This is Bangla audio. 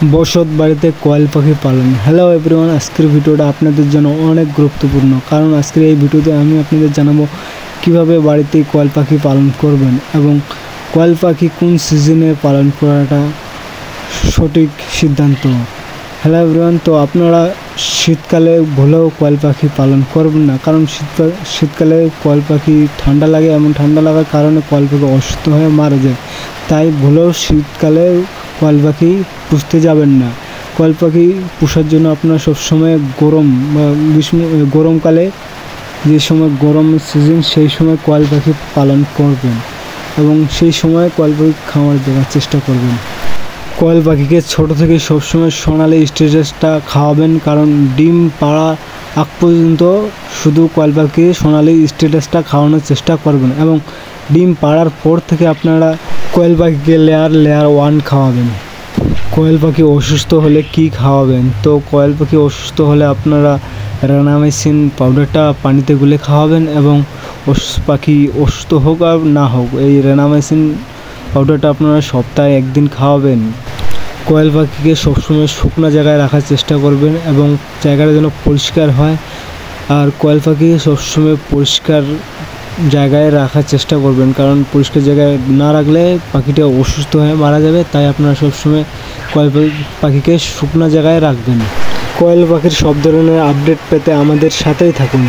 বসত বাড়িতে কোয়েল পাখি পালন। হ্যালো এভরিওয়ান, আজকের ভিডিওটা আপনাদের জন্য অনেক গুরুত্বপূর্ণ, কারণ আজকের এই ভিডিওতে আমি আপনাদের জানাবো কিভাবে বাড়িতে কোয়েল পাখি পালন করবেন এবং কোয়েল পাখি কোন সিজনে পালন করাটা সঠিক সিদ্ধান্ত। হ্যালো এভরিওয়ান, তো আপনারা শীতকালে ভুলেও কোয়েল পাখি পালন করবেন না, কারণ শীতকালে কোয়েল পাখি ঠান্ডা লাগে, এমন ঠান্ডা লাগার কারণে কোয়েল পাখি অসুস্থ হয়ে মারা যায়। তাই ভুলেও শীতকালে কোয়েল পাখি পুষতে যাবেন না। কোয়েল পাখি পোষার জন্য আপনারা সবসময় গরমকালে যে সময় গরম সিজন সেই সময় কোয়েল পাখি পালন করবেন এবং সেই সময় কোয়েল পাখি খাবার দেওয়ার চেষ্টা করবেন। কোয়েল পাখিকে ছোটো থেকে সবসময় সোনালি স্ট্যাটাসটা খাওয়াবেন, কারণ ডিম পাড়া আগ পর্যন্ত শুধু কোয়েল পাখি সোনালি স্ট্যাটাসটা খাওয়ানোর চেষ্টা করবেন এবং ডিম পাড়ার পর থেকে আপনারা কোয়েল পাখিকে লেয়ার 1 খাওয়াবেন। কোয়েল পাখি অসুস্থ হলে কি খাওয়াবেন? তো কোয়েল পাখি অসুস্থ হলে আপনারা রেনামেসিন পাউডারটা পানিতে গুলে খাওয়াবেন এবং পাখি অসুস্থ হোক আর না হোক এই রেনামেসিন পাউডারটা আপনারা সপ্তাহে 1 দিন খাওয়াবেন। কোয়েল পাখিকে সবসময় শুকনো জায়গায় রাখার চেষ্টা করবেন এবং জায়গাটা যেন পরিষ্কার হয়, আর কোয়েল পাখি সবসময় পরিষ্কার জায়গায় রাখার চেষ্টা করবেন, কারণ পরিষ্কার জায়গায় না রাখলে পাখিটা অসুস্থ হয়ে মারা যাবে। তাই আপনারা সবসময় কোয়েল পাখিকে শুকনো জায়গায় রাখবেন। কোয়েল পাখির সব ধরনের আপডেট পেতে আমাদের সাথেই থাকুন।